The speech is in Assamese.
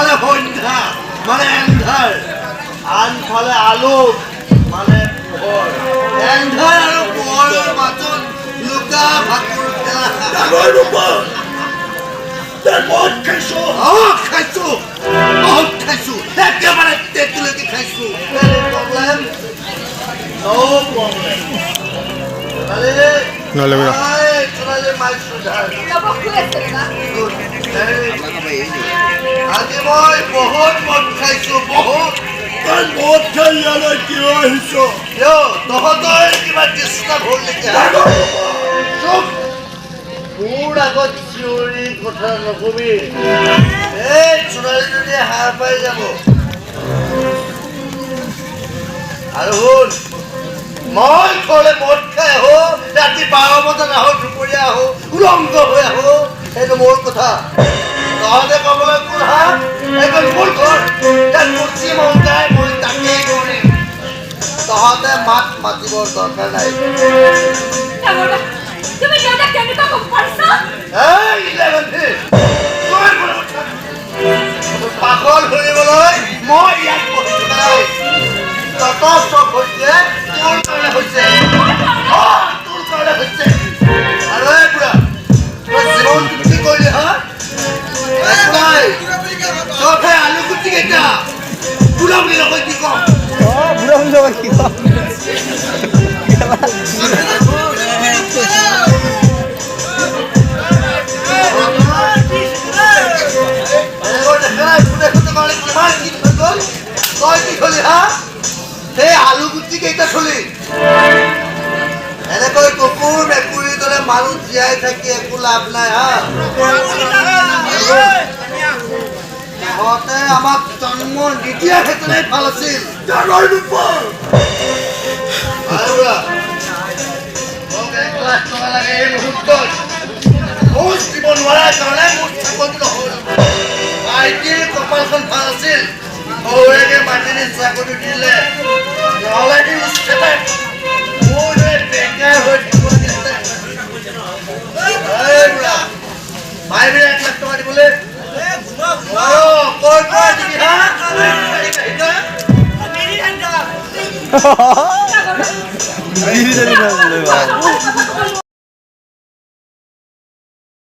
এফালে সন্ধ্যা মানে এন্ধাৰ, আনফালে আলোক মানে পোহৰ। এন্ধাৰ আৰু পোহৰৰ মাজত লুকা ভাকুৰ খেলা। মদ খাইছো, খাইছো, বহুত খাইছো, একেবাৰে তেতুলৈকে খাইছো। প্ৰব্লেম নো প্ৰব্লেম। আজি মই বহুত মদ খাইছো, বহুত। তই মদ খাই ইয়ালৈ কিয় আহিছ? তহঁতৰ কিবা ডিষ্টাৰ্ব হ'ল নেকি? মোৰ আগত চিঞৰি কথা নকবি। এই ছোৱালীজনী সাৰ পাই যাব। আৰু শুন, মই ঘৰলৈ মদ খাই আহো, ৰাতি 12 বজাত আহো, দুপৰীয়া আহো, উলংগ হৈ আহো, সেইটো মোৰ কথা। তহঁতে ক'বলৈ কোন হা? এইখন মোৰ ঘৰ, তাত কুচি মন যায় মই তাকেই কৰিম। তহঁতে মাত মাতিবৰ দৰকাৰ নাই। পাগল ধৰিবলৈ মই ইয়াত বহি থকা নাই। যত চব হৈছে তোৰ কাৰণে হৈছে, তোৰ কাৰণে হৈছে। আৰু এই বুঢ়া, তই জীৱন কি কৰিলি হা? তই আলু গুটি কেইটা বুঢ়া বুলি নকয় কি কম? বুঢ়া বুলি নকয় কি কম? তই কি থলি হা? সেই আলু গুটি কেইটা থলি? এনেকৈ কুকুৰ মেকুৰীৰ দৰে মানুহ জীয়াই থাকি একো লাভ নাই হা। তহঁতে আমাক জন্ম নিদিয়া ক্ষেত্ৰতে ভাল আছিল। মোক 1 লাখ টকা লাগে এই মুহূৰ্তত। ঘোষ দিব নোৱাৰাৰ কাৰণে মোৰ চাকৰি নহ'ল। আইটিৰ কপালখন ভাল আছিল, সৌৰেগে মাটিৰে চাকৰি দিলে, নহ'লে মোৰ বেকাৰ হৈ থাকিব লাগিছিলে। ভাই বোলে 1 লাখ টকা দিবলৈ ক'ৰ পৰা দিবি হা?